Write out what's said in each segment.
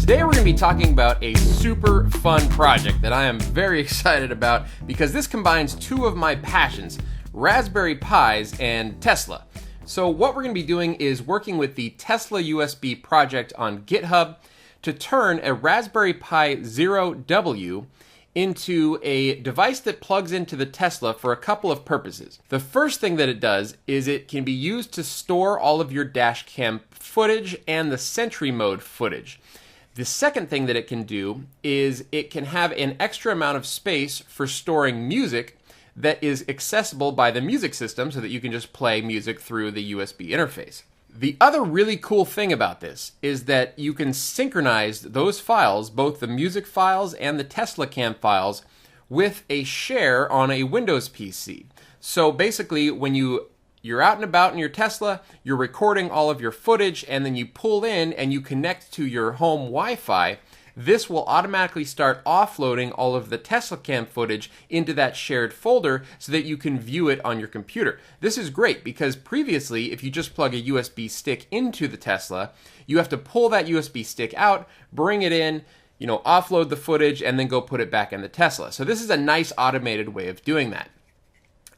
Today we're going to be talking about a super fun project that I am very excited about because this combines two of my passions, Raspberry Pis and Tesla. So what we're going to be doing is working with the TeslaUSB project on GitHub to turn a Raspberry Pi Zero W into a device that plugs into the Tesla for a couple of purposes. The first thing that it does is it can be used to store all of your Dashcam footage and the Sentry Mode footage. The second thing that it can do is it can have an extra amount of space for storing music that is accessible by the music system so that you can just play music through the USB interface. The other really cool thing about this is that you can synchronize those files, both the music files and the TeslaCam files, with a share on a Windows PC. So basically, when you're out and about in your Tesla, you're recording all of your footage, and then you pull in and you connect to your home Wi-Fi, this will automatically start offloading all of the TeslaCam footage into that shared folder so that you can view it on your computer. This is great because previously, if you just plug a USB stick into the Tesla, you have to pull that USB stick out, bring it in, offload the footage, and then go put it back in the Tesla. So this is a nice automated way of doing that.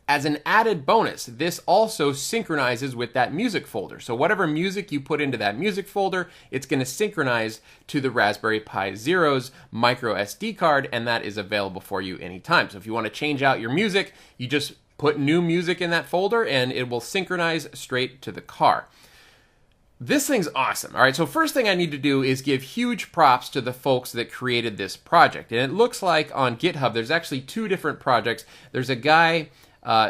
As an added bonus, this also synchronizes with that music folder. So whatever music you put into that music folder, it's going to synchronize to the Raspberry Pi Zero's micro SD card, and that is available for you anytime. So if you want to change out your music, you just put new music in that folder and it will synchronize straight to the car. This thing's awesome. All right, so first thing I need to do is give huge props to the folks that created this project. And it looks like on GitHub, there's actually two different projects. There's a guy,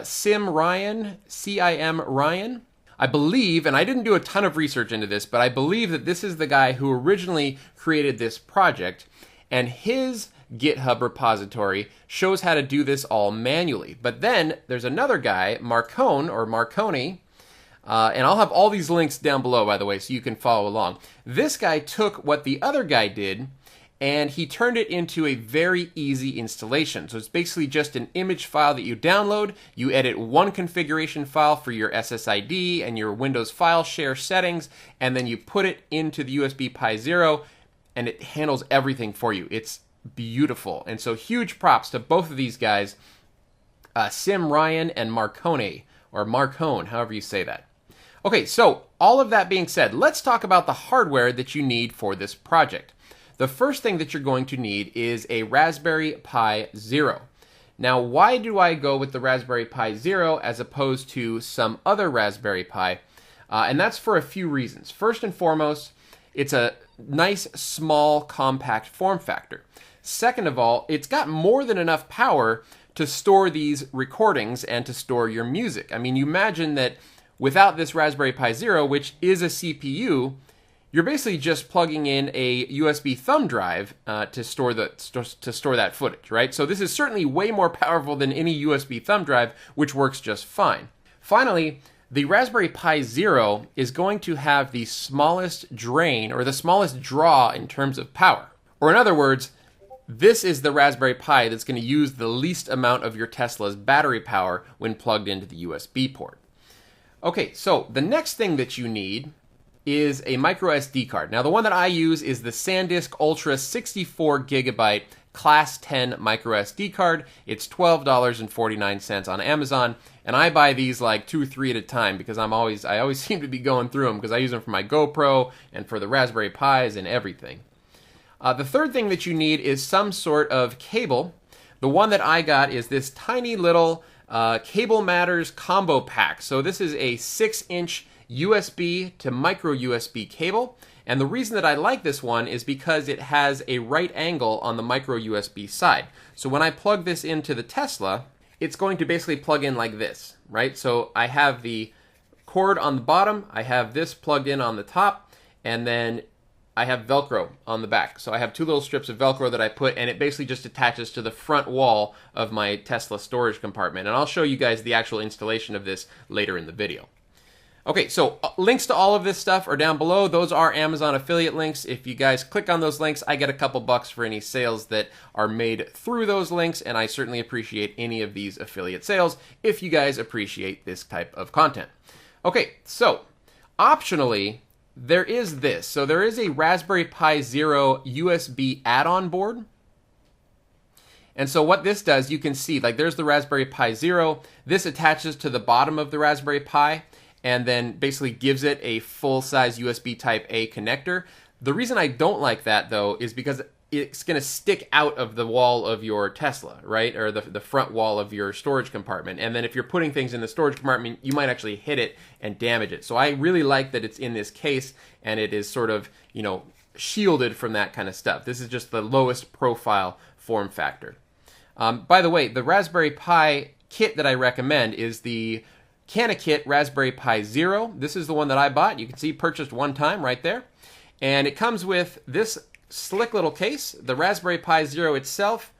Cim Ryan, C-I-M Ryan. I believe, and I didn't do a ton of research into this, but I believe that this is the guy who originally created this project, and his GitHub repository shows how to do this all manually. But then there's another guy, Marconi, and I'll have all these links down below, by the way, so you can follow along. This guy took what the other guy did, and he turned it into a very easy installation. So it's basically just an image file that you download, you edit one configuration file for your SSID and your Windows file share settings, and then you put it into the USB Pi Zero, and it handles everything for you. It's beautiful. And so huge props to both of these guys, Cim Ryan and Marconi, or Marcone, however you say that. Okay, so all of that being said, let's talk about the hardware that you need for this project. The first thing that you're going to need is a Raspberry Pi Zero. Now, why do I go with the Raspberry Pi Zero as opposed to some other Raspberry Pi? And that's for a few reasons. First and foremost, it's a nice, small, compact form factor. Second of all, it's got more than enough power to store these recordings and to store your music. I mean, you imagine that without this Raspberry Pi Zero, which is a CPU, you're basically just plugging in a USB thumb drive to store that footage, right? So this is certainly way more powerful than any USB thumb drive, which works just fine. Finally, the Raspberry Pi Zero is going to have the smallest drain, or the smallest draw in terms of power. Or in other words, this is the Raspberry Pi that's going to use the least amount of your Tesla's battery power when plugged into the USB port. Okay, so the next thing that you need is a micro SD card. Now, the one that I use is the SanDisk Ultra 64 gigabyte Class 10 micro SD card. It's $12.49 on Amazon, and I buy these like 2 or 3 at a time because I always seem to be going through them because I use them for my GoPro and for the Raspberry Pis and everything. The third thing that you need is some sort of cable. The one that I got is this tiny little Cable Matters combo pack. So this is a 6-inch USB to micro USB cable, and the reason that I like this one is because it has a right angle on the micro USB side. So when I plug this into the Tesla, it's going to basically plug in like this, right? So I have the cord on the bottom, I have this plugged in on the top, and then I have Velcro on the back. So I have 2 little strips of Velcro that I put, and it basically just attaches to the front wall of my Tesla storage compartment. And I'll show you guys the actual installation of this later in the video. Okay, so links to all of this stuff are down below. Those are Amazon affiliate links. If you guys click on those links, I get a couple bucks for any sales that are made through those links, and I certainly appreciate any of these affiliate sales if you guys appreciate this type of content. Okay, so optionally, there is this. So there is a Raspberry Pi Zero USB add-on board. And so what this does, you can see, like there's the Raspberry Pi Zero. This attaches to the bottom of the Raspberry Pi and then basically gives it a full-size USB Type A connector. The reason I don't like that, though, is because it's going to stick out of the wall of your Tesla, right? Or the front wall of your storage compartment. And then if you're putting things in the storage compartment, you might actually hit it and damage it. So I really like that it's in this case and it is sort of, you know, shielded from that kind of stuff. This is just the lowest profile form factor. By the way, the Raspberry Pi kit that I recommend is the CanaKit Raspberry Pi Zero. This is the one that I bought. You can see purchased one time right there. And it comes with this slick little case, the Raspberry Pi Zero itself,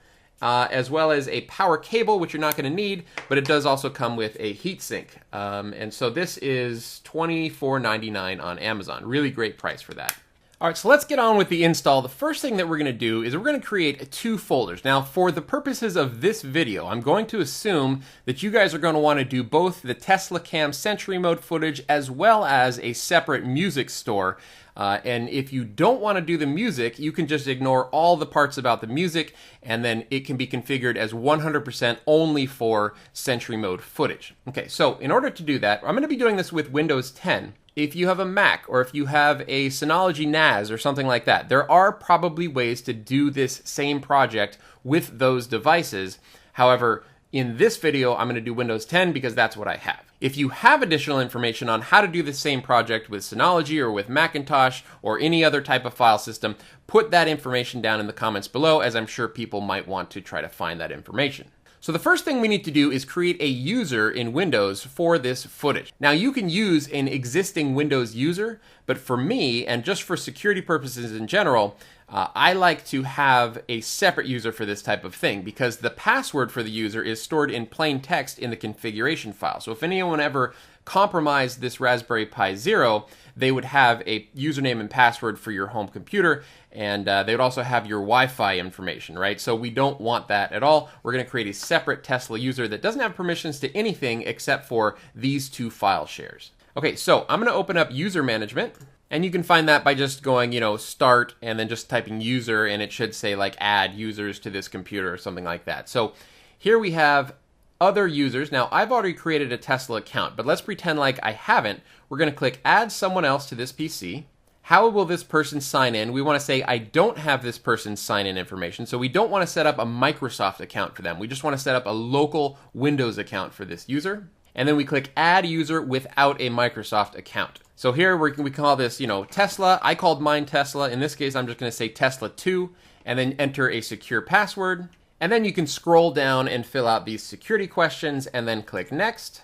as well as a power cable, which you're not going to need, but it does also come with a heatsink. And so this is $24.99 on Amazon. Really great price for that. All right, so let's get on with the install. The first thing that we're going to do is we're going to create 2 folders. Now, for the purposes of this video, I'm going to assume that you guys are going to want to do both the TeslaCam Sentry Mode footage as well as a separate music store. And if you don't want to do the music, you can just ignore all the parts about the music, and then it can be configured as 100% only for Sentry Mode footage. Okay, so in order to do that, I'm going to be doing this with Windows 10. If you have a Mac or if you have a Synology NAS or something like that, there are probably ways to do this same project with those devices. However, in this video, I'm going to do Windows 10 because that's what I have. If you have additional information on how to do the same project with Synology or with Macintosh or any other type of file system, put that information down in the comments below, as I'm sure people might want to try to find that information. So the first thing we need to do is create a user in Windows for this footage. Now you can use an existing Windows user, but for me, and just for security purposes in general, I like to have a separate user for this type of thing because the password for the user is stored in plain text in the configuration file. So if anyone ever compromised this Raspberry Pi Zero, they would have a username and password for your home computer, and they would also have your Wi-Fi information, right? So we don't want that at all. We're going to create a separate Tesla user that doesn't have permissions to anything except for these 2 file shares. Okay, so I'm going to open up user management. And you can find that by just going, you know, start and then just typing user, and it should say like add users to this computer or something like that. So here we have other users. Now I've already created a Tesla account, but let's pretend like I haven't. We're going to click add someone else to this PC. How will this person sign in? We want to say I don't have this person's sign in information. So we don't want to set up a Microsoft account for them. We just want to set up a local Windows account for this user. And then we click add user without a Microsoft account. So here we call this, you know, Tesla. I called mine Tesla. In this case, I'm just going to say Tesla2 and then enter a secure password. And then you can scroll down and fill out these security questions and then click next.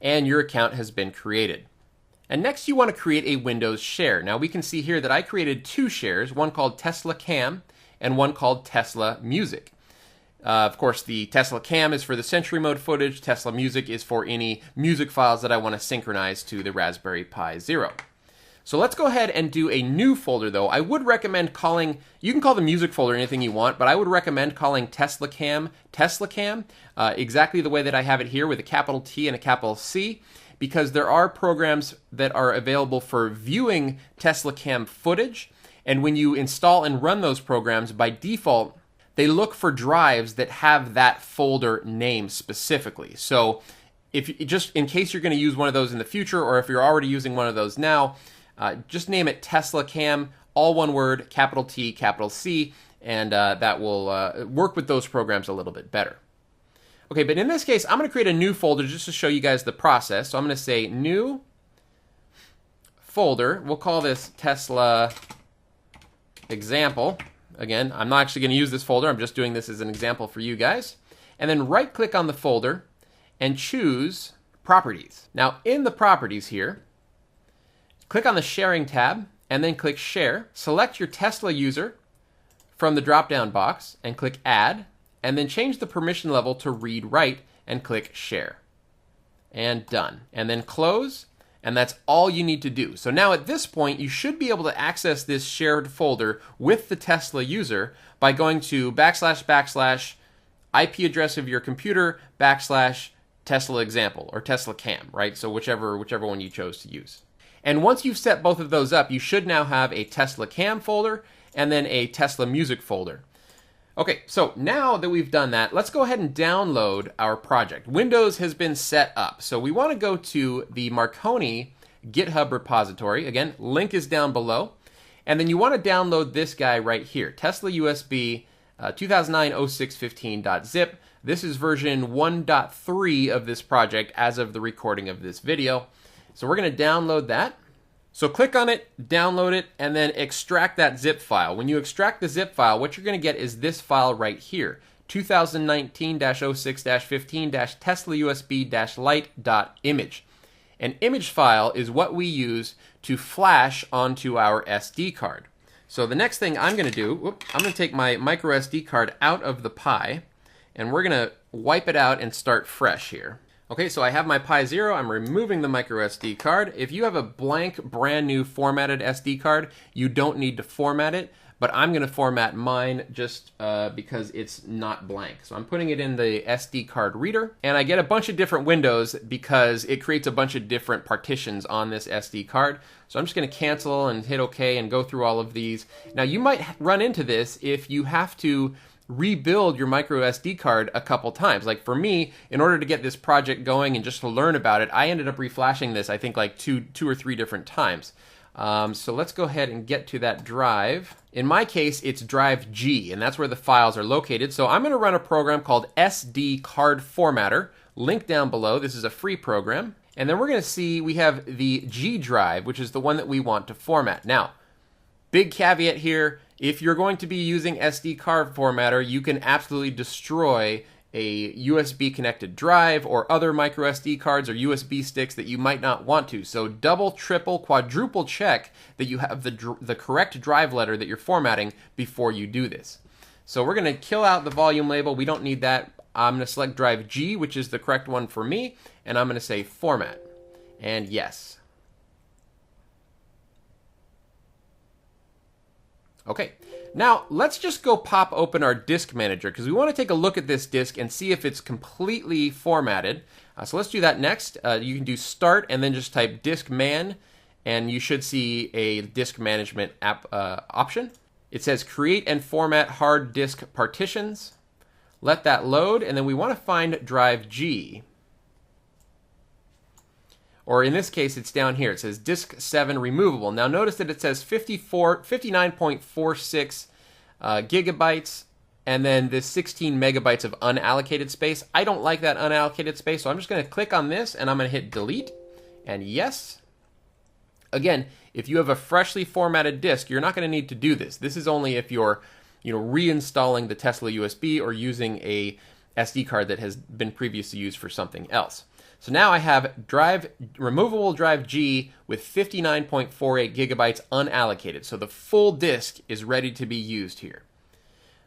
And your account has been created. And next you want to create a Windows share. Now we can see here that I created 2 shares, one called TeslaCam and one called Tesla Music. Of course, the TeslaCam is for the Sentry Mode footage. Tesla Music is for any music files that I want to synchronize to the Raspberry Pi Zero. So let's go ahead and do a new folder, though. I would recommend calling, you can call the music folder anything you want, but I would recommend calling TeslaCam TeslaCam, exactly the way that I have it here with a capital T and a capital C, because there are programs that are available for viewing TeslaCam footage. And when you install and run those programs, by default, they look for drives that have that folder name specifically. So if just in case you're going to use one of those in the future, or if you're already using one of those now, just name it TeslaCam, all one word, capital T, capital C, and that will work with those programs a little bit better. Okay, but in this case, I'm going to create a new folder just to show you guys the process. So I'm going to say new folder. We'll call this Tesla example. Again, I'm not actually going to use this folder. I'm just doing this as an example for you guys. And then right-click on the folder and choose Properties. Now, in the Properties here, click on the Sharing tab and then click Share. Select your Tesla user from the drop-down box and click Add, and then change the permission level to Read/Write and click Share. And done. And then close. And that's all you need to do. So now at this point, you should be able to access this shared folder with the Tesla user by going to // IP address of your computer / Tesla example or TeslaCam, right? So whichever one you chose to use. And once you've set both of those up, you should now have a Tesla Cam folder and then a Tesla Music folder. Okay, so now that we've done that, let's go ahead and download our project. Windows has been set up, so we want to go to the Marconi GitHub repository. Again, link is down below. And then you want to download this guy right here, TeslaUSB 2009-06-15.zip. This is version 1.3 of this project as of the recording of this video. So we're going to download that. So click on it, download it, and then extract that zip file. When you extract the zip file, what you're going to get is this file right here, 2019-06-15-TeslaUSB-Lite.image. An image file is what we use to flash onto our SD card. So the next thing I'm going to do, I'm going to take my micro SD card out of the Pi, and we're going to wipe it out and start fresh here. Okay, so I have my Pi 0, I'm removing the micro SD card. If you have a blank, brand new formatted SD card, you don't need to format it, but I'm going to format mine just because it's not blank. So I'm putting it in the SD card reader, and I get a bunch of different windows because it creates a bunch of different partitions on this SD card. So I'm just going to cancel and hit OK and go through all of these. Now you might run into this if you have to rebuild your micro SD card a couple times. Like for me, in order to get this project going and just to learn about it, I ended up reflashing this, I think like two or three different times. So let's go ahead and get to that drive. In my case, it's drive G, and that's where the files are located. So I'm going to run a program called SD Card Formatter, link down below. This is a free program. And then we're going to see we have the G drive, which is the one that we want to format. Now, big caveat here, if you're going to be using SD card formatter, you can absolutely destroy a USB connected drive or other micro SD cards or USB sticks that you might not want to. So double, triple, quadruple check that you have the correct drive letter that you're formatting before you do this. So we're going to kill out the volume label. We don't need that. I'm going to select drive G, which is the correct one for me, and I'm going to say format. And yes. Okay, now let's just go pop open our disk manager because we want to take a look at this disk and see if it's completely formatted. So let's do that next. You can do start and then just type disk man, and you should see a disk management app option. It says create and format hard disk partitions. Let that load, and then we want to find drive G. Or in this case, it's down here. It says disk 7 removable. Now notice that it says 59.46 gigabytes, and then this 16 megabytes of unallocated space. I don't like that unallocated space, so I'm just going to click on this, and I'm going to hit delete, and yes. Again, if you have a freshly formatted disk, you're not going to need to do this. This is only if you're reinstalling the Tesla USB or using a SD card that has been previously used for something else. So now I have removable drive G with 59.48 gigabytes unallocated. So the full disk is ready to be used here.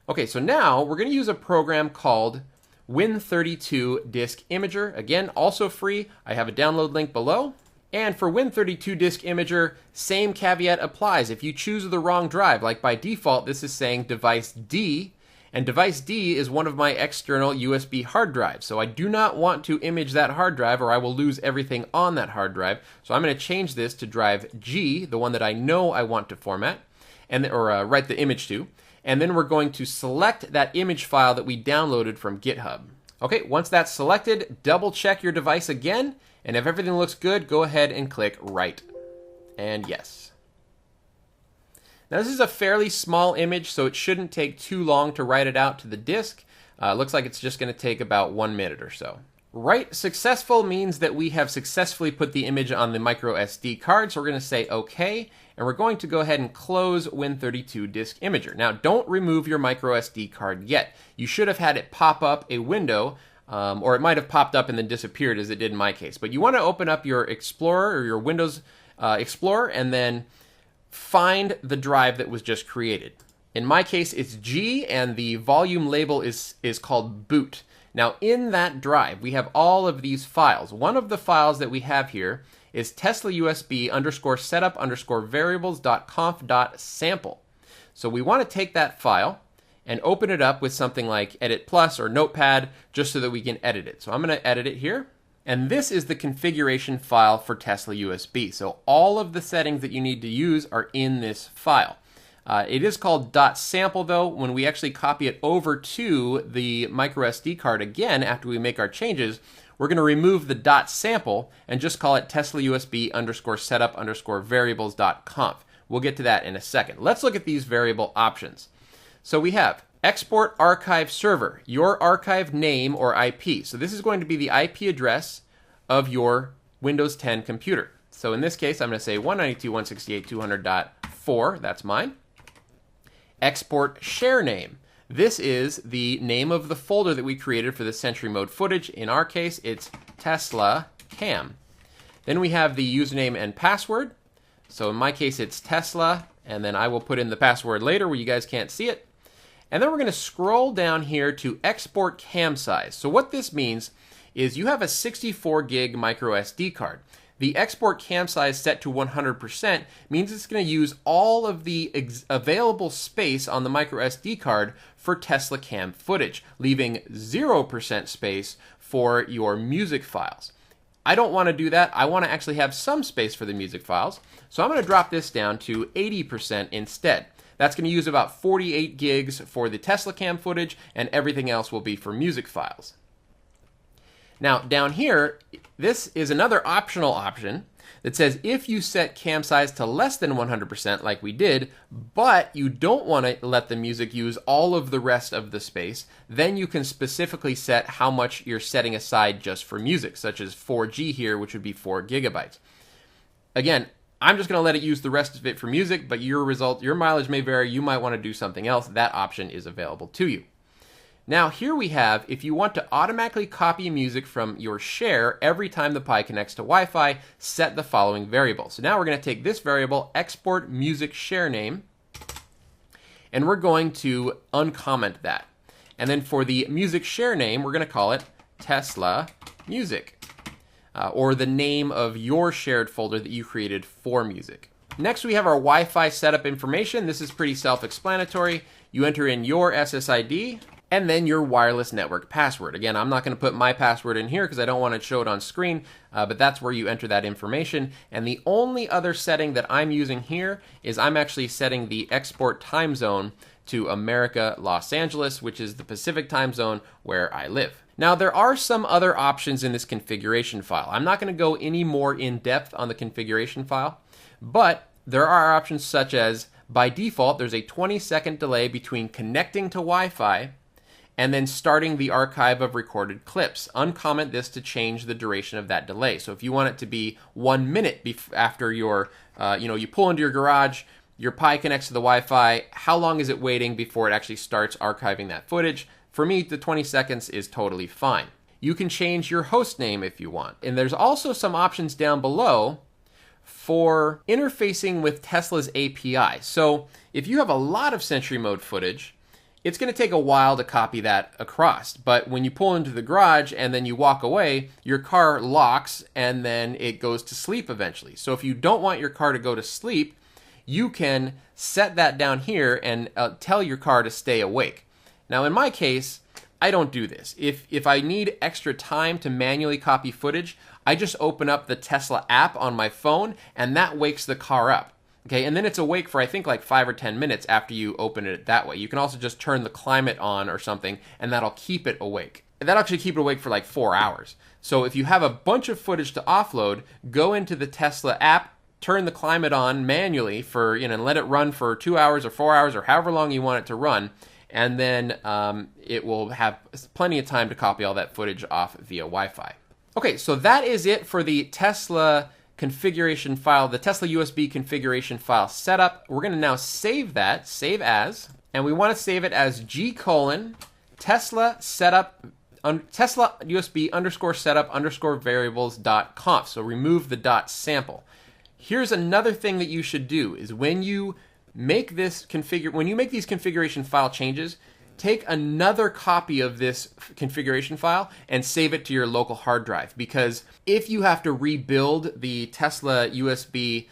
Okay, so now we're going to use a program called Win32 Disk Imager. Again, also free. I have a download link below. And for Win32 Disk Imager, same caveat applies. If you choose the wrong drive, like by default, this is saying device D, and device D is one of my external USB hard drives. So I do not want to image that hard drive or I will lose everything on that hard drive. So I'm going to change this to drive G, the one that I know I want to format, or write the image to. And then we're going to select that image file that we downloaded from GitHub. Okay, once that's selected, double check your device again. And if everything looks good, go ahead and click write. And yes. Now this is a fairly small image, so it shouldn't take too long to write it out to the disk. Looks like it's just going to take about 1 minute or so. Write successful means that we have successfully put the image on the micro SD card, so we're going to say OK, and we're going to go ahead and close Win32 Disk Imager. Now don't remove your micro SD card yet. You should have had it pop up a window, or it might have popped up and then disappeared as it did in my case. But you want to open up your Explorer or your Windows Explorer and then find the drive that was just created. In my case, it's G, and the volume label is called boot. Now, in that drive, we have all of these files. One of the files that we have here is TeslaUSB_setup_variables.conf.sample. So we want to take that file and open it up with something like Edit Plus or Notepad just so that we can edit it. So I'm going to edit it here, And this is the configuration file for TeslaUSB. So all of the settings that you need to use are in this file. It is called .sample though. When we actually copy it over to the microSD card again after we make our changes, we're going to remove the .sample and just call it TeslaUSB _setup _variables.conf. We'll get to that in a second. Let's look at these variable options. So we have export archive server, your archive name or IP. So this is going to be the IP address of your Windows 10 computer. So in this case, I'm going to say 192.168.200.4. That's mine. Export share name. This is the name of the folder that we created for the Sentry Mode footage. In our case, it's TeslaCam. Then we have the username and password. So in my case, it's Tesla, and then I will put in the password later where you guys can't see it. And then we're going to scroll down here to export cam size. So what this means is you have a 64 gig micro SD card. The export cam size set to 100% means it's going to use all of the available space on the micro SD card for Tesla Cam footage, leaving 0% space for your music files. I don't want to do that. I want to actually have some space for the music files. So I'm going to drop this down to 80% instead. That's going to use about 48 gigs for the Tesla Cam footage, and everything else will be for music files. Now, down here, this is another optional option that says if you set cam size to less than 100%, like we did, but you don't want to let the music use all of the rest of the space, then you can specifically set how much you're setting aside just for music, such as 4G here, which would be 4 gigabytes. Again, I'm just going to let it use the rest of it for music, but your mileage may vary. You might want to do something else. That option is available to you. Now here we have, if you want to automatically copy music from your share every time the Pi connects to Wi-Fi, set the following variable. So now we're going to take this variable, export music share name, and we're going to uncomment that. And then for the music share name, we're going to call it Tesla Music, or the name of your shared folder that you created for music. Next we have our Wi-Fi setup information. This is pretty self-explanatory. You enter in your SSID, and then your wireless network password. Again, I'm not going to put my password in here because I don't want to show it on screen, but that's where you enter that information. And the only other setting that I'm using here is I'm actually setting the export time zone to America, Los Angeles, which is the Pacific time zone where I live. Now, there are some other options in this configuration file. I'm not going to go any more in depth on the configuration file, but there are options such as, by default, there's a 20-second delay between connecting to Wi-Fi and then starting the archive of recorded clips. Uncomment this to change the duration of that delay. So if you want it to be 1 minute after your, you pull into your garage, your Pi connects to the Wi-Fi, how long is it waiting before it actually starts archiving that footage? For me, the 20 seconds is totally fine. You can change your host name if you want. And there's also some options down below for interfacing with Tesla's API. So if you have a lot of Sentry Mode footage, it's going to take a while to copy that across. But when you pull into the garage and then you walk away, your car locks and then it goes to sleep eventually. So if you don't want your car to go to sleep, you can set that down here and tell your car to stay awake. Now in my case, I don't do this. If I need extra time to manually copy footage, I just open up the Tesla app on my phone and that wakes the car up. Okay, and then it's awake for I think like 5 or 10 minutes after you open it that way. You can also just turn the climate on or something and that'll keep it awake. That'll actually keep it awake for like 4 hours. So if you have a bunch of footage to offload, go into the Tesla app, turn the climate on manually for, and let it run for 2 hours or 4 hours or however long you want it to run. And then it will have plenty of time to copy all that footage off via Wi-Fi. Okay, so that is it for the Tesla configuration file, the TeslaUSB configuration file setup. We're going to now save that, save as, and we want to save it as Tesla setup, TeslaUSB _setup _variables.conf. So remove the .sample. Here's another thing that you should do is when you make these configuration file changes, take another copy of this configuration file and save it to your local hard drive, because if you have to rebuild the Tesla USB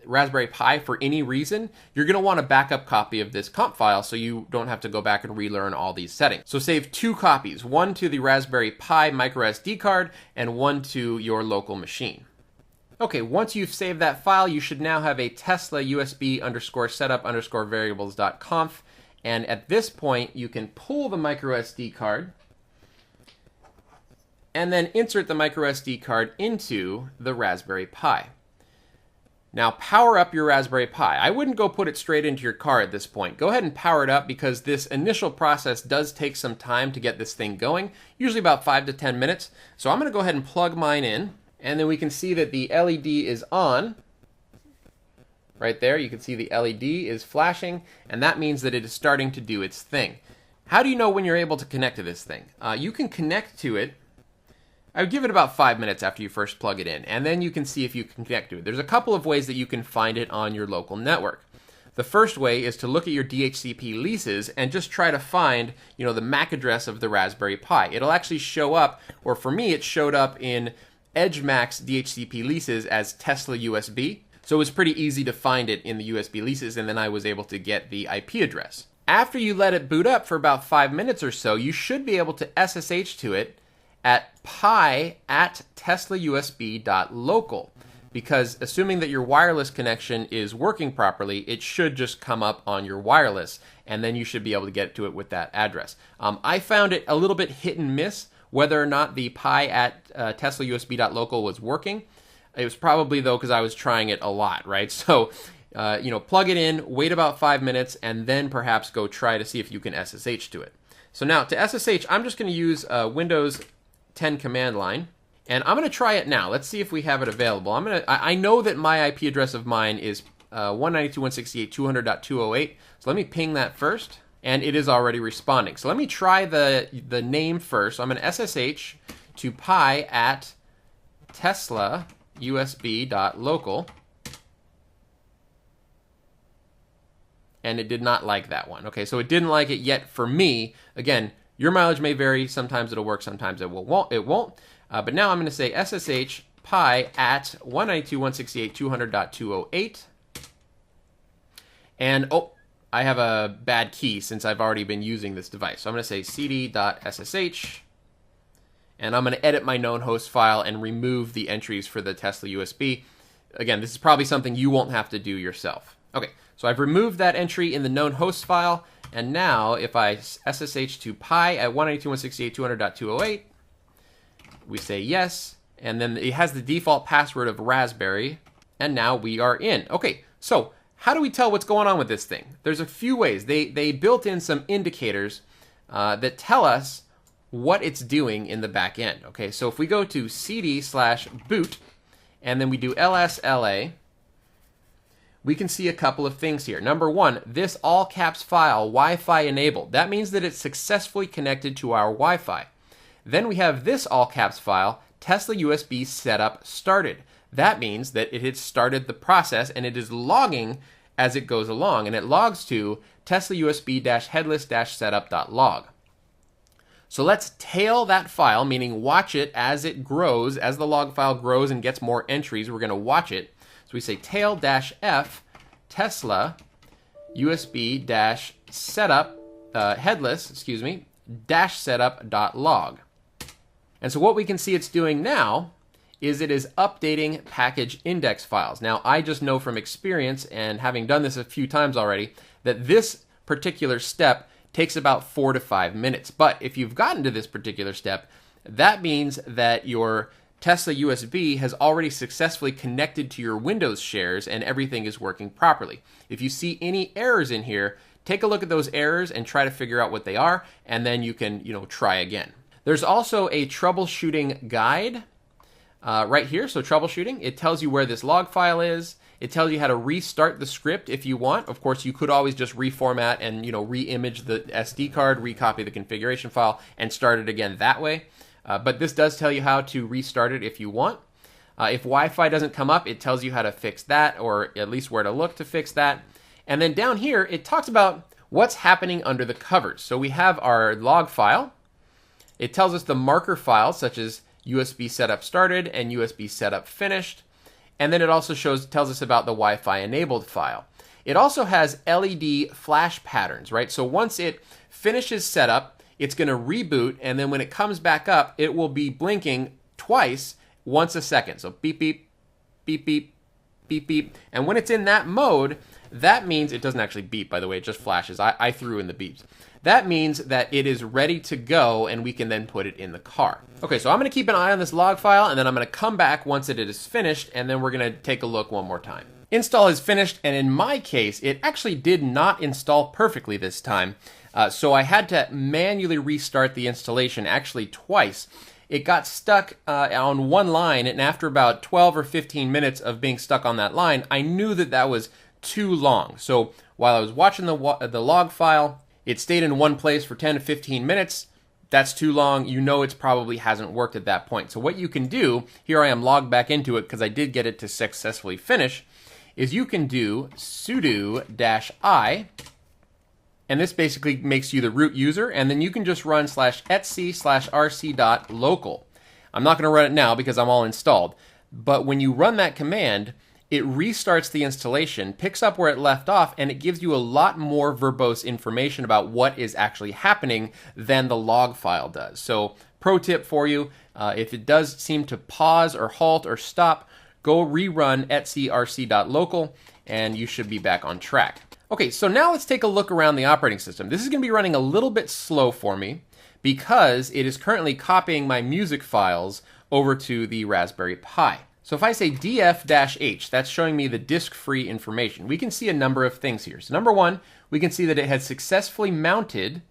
Raspberry Pi for any reason, you're going to want a backup copy of this comp file so you don't have to go back and relearn all these settings. So save 2 copies, one to the Raspberry Pi microSD card and one to your local machine. Okay, once you've saved that file, you should now have a TeslaUSB_setup_variables.conf, and at this point you can pull the microSD card and then insert the microSD card into the Raspberry Pi. Now power up your Raspberry Pi. I wouldn't go put it straight into your car at this point. Go ahead and power it up, because this initial process does take some time to get this thing going, usually about 5 to 10 minutes. So I'm going to go ahead and plug mine in, and then we can see that the LED is on. Right there, you can see the LED is flashing, and that means that it is starting to do its thing. How do you know when you're able to connect to this thing? You can connect to it. I would give it about 5 minutes after you first plug it in, and then you can see if you can connect to it. There's a couple of ways that you can find it on your local network. The first way is to look at your DHCP leases and just try to find, the MAC address of the Raspberry Pi. It'll actually show up, or for me, it showed up in EdgeMac's DHCP leases as TeslaUSB. So it was pretty easy to find it in the USB leases, and then I was able to get the IP address. After you let it boot up for about 5 minutes or so, you should be able to SSH to it at pi@teslausb.local, because assuming that your wireless connection is working properly, it should just come up on your wireless, and then you should be able to get to it with that address. I found it a little bit hit and miss whether or not the pi@teslausb.local was working. It was probably, though, because I was trying it a lot, right? So, plug it in, wait about 5 minutes, and then perhaps go try to see if you can SSH to it. So now, to SSH, I'm just going to use Windows 10 command line, and I'm going to try it now. Let's see if we have it available. I know that my IP address of mine is 192.168.200.208, so let me ping that first, and it is already responding. So let me try the name first. So I'm going to SSH to pi@teslausb.local, and it did not like that one. Okay, so it didn't like it yet for me. Again, your mileage may vary. Sometimes it'll work, sometimes it won't. But now I'm going to say SSH pi@192.168.200.208. And, I have a bad key since I've already been using this device. So I'm going to say cd.ssh, and I'm going to edit my known host file and remove the entries for the Tesla USB. Again, this is probably something you won't have to do yourself. Okay, so I've removed that entry in the known host file, and now if I SSH to pi@192.168.200.208, we say yes, and then it has the default password of Raspberry, and now we are in. Okay, so how do we tell what's going on with this thing? There's a few ways. They built in some indicators that tell us what it's doing in the back end. Okay, so if we go to cd/boot, and then we do lsla, we can see a couple of things here. Number one, this all caps file, Wi-Fi enabled. That means that it's successfully connected to our Wi-Fi. Then we have this all caps file, Tesla USB setup started. That means that it has started the process, and it is logging as it goes along, and it logs to TeslaUSB-headless-setup.log. So let's tail that file, meaning watch it as it grows. As the log file grows and gets more entries, we're going to watch it. So we say tail-f Tesla USB-setup headless-setup.log. And so what we can see it's doing now is it is updating package index files. Now, I just know from experience, and having done this a few times already, that this particular step takes about 4 to 5 minutes. But if you've gotten to this particular step, that means that your Tesla USB has already successfully connected to your Windows shares and everything is working properly. If you see any errors in here, take a look at those errors and try to figure out what they are, and then you can, try again. There's also a troubleshooting guide right here. So troubleshooting, it tells you where this log file is. It tells you how to restart the script if you want. Of course, you could always just reformat and re-image the SD card, recopy the configuration file, and start it again that way. But this does tell you how to restart it if you want. If Wi-Fi doesn't come up, it tells you how to fix that, or at least where to look to fix that. And then down here, it talks about what's happening under the covers. So we have our log file. It tells us the marker files such as USB setup started and USB setup finished. And then it also tells us about the Wi-Fi enabled file. It also has LED flash patterns, right? So once it finishes setup, it's going to reboot, and then when it comes back up, it will be blinking twice, once a second. So beep, beep, beep, beep, beep, beep. And when it's in that mode, that means, it doesn't actually beep, by the way, it just flashes. I threw in the beeps. That means that it is ready to go, and we can then put it in the car. Okay, so I'm going to keep an eye on this log file, and then I'm going to come back once it is finished, and then we're going to take a look one more time. Install is finished, and in my case, it actually did not install perfectly this time. So I had to manually restart the installation, actually twice. It got stuck on one line, and after about 12 or 15 minutes of being stuck on that line, I knew that that was too long. So while I was watching the log file, it stayed in one place for 10 to 15 minutes. That's too long. You know it probably hasn't worked at that point. So what you can do, here I am logged back into it because I did get it to successfully finish, is you can do sudo -i, and this basically makes you the root user, and then you can just run /etc/rc.local. I'm not going to run it now because I'm all installed, but when you run that command, it restarts the installation, picks up where it left off, and it gives you a lot more verbose information about what is actually happening than the log file does. So pro tip for you, if it does seem to pause or halt or stop, go rerun /etc/rc.local and you should be back on track. Okay, so now let's take a look around the operating system. This is going to be running a little bit slow for me because it is currently copying my music files over to the Raspberry Pi. So if I say df-h, that's showing me the disk-free information. We can see a number of things here. So number one, we can see that it has successfully mounted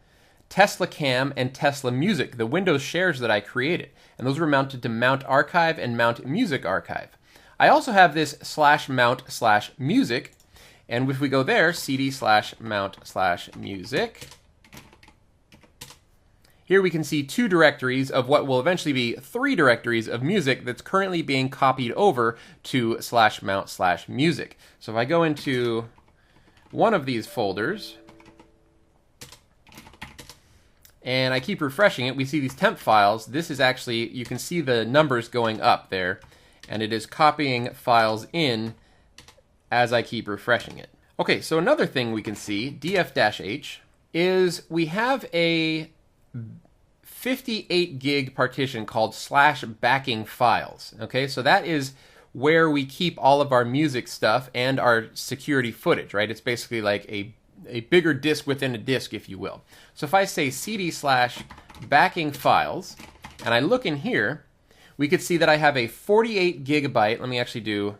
TeslaCam and Tesla Music, the Windows shares that I created. And those were mounted to Mount Archive and Mount Music Archive. I also have this /mount/music, and if we go there, cd/mount/music, here we can see two directories of what will eventually be three directories of music that's currently being copied over to /mount/music. So if I go into one of these folders, and I keep refreshing it, we see these temp files. This is actually, you can see the numbers going up there, and it is copying files in as I keep refreshing it. Okay, so another thing we can see, df-h, is we have a 58 gig partition called /backing files. Okay, so that is where we keep all of our music stuff and our security footage, right? It's basically like a bigger disk within a disk, if you will. So if I say cd/backing files, and I look in here, we could see that I have a 48 gigabyte, let me actually do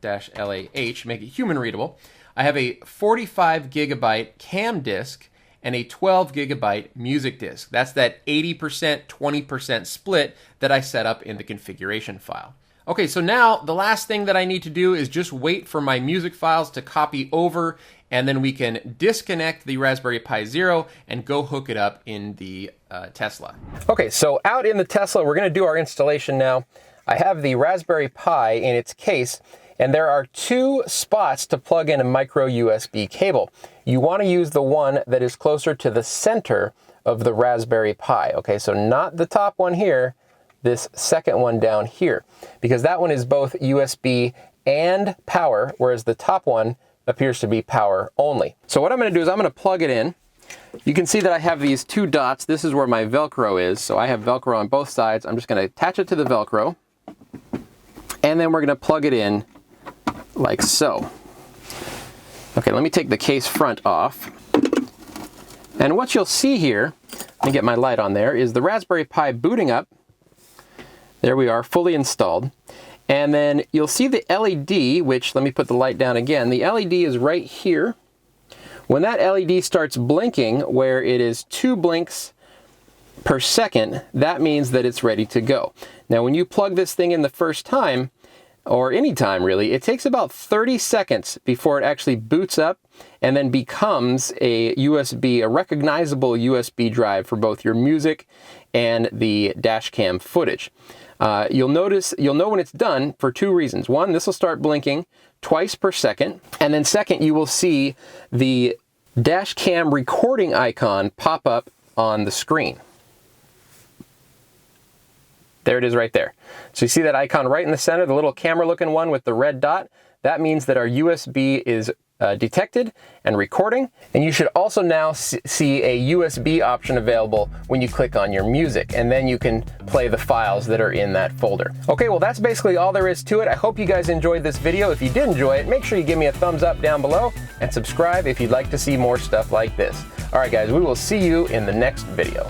-lah, make it human readable. I have a 45 gigabyte CAM disk and a 12 gigabyte music disk. That's that 80%, 20% split that I set up in the configuration file. Okay, so now the last thing that I need to do is just wait for my music files to copy over, and then we can disconnect the Raspberry Pi Zero and go hook it up in the Tesla. Okay, so out in the Tesla, we're going to do our installation now. I have the Raspberry Pi in its case, and there are two spots to plug in a micro USB cable. You want to use the one that is closer to the center of the Raspberry Pi. Okay, so not the top one here, this second one down here, because that one is both USB and power, whereas the top one appears to be power only. So what I'm going to do is I'm going to plug it in. You can see that I have these two dots. This is where my Velcro is. So I have Velcro on both sides. I'm just going to attach it to the Velcro, and then we're going to plug it in like so. Okay, let me take the case front off. And what you'll see here, let me get my light on there, is the Raspberry Pi booting up. There we are, fully installed. And then you'll see the LED, which, let me put the light down again. The LED is right here. When that LED starts blinking, where it is 2 blinks per second, that means that it's ready to go. Now, when you plug this thing in the first time, or any time really, it takes about 30 seconds before it actually boots up and then becomes a USB, a recognizable USB drive for both your music and the Dashcam footage. You'll know when it's done for two reasons. One, this will start blinking twice per second, and then second, you will see the Dashcam recording icon pop up on the screen. There it is right there. So you see that icon right in the center, the little camera looking one with the red dot? That means that our USB is detected and recording. And you should also now see a USB option available when you click on your music, and then you can play the files that are in that folder. Okay, well that's basically all there is to it. I hope you guys enjoyed this video. If you did enjoy it, make sure you give me a thumbs up down below and subscribe if you'd like to see more stuff like this. All right guys, we will see you in the next video.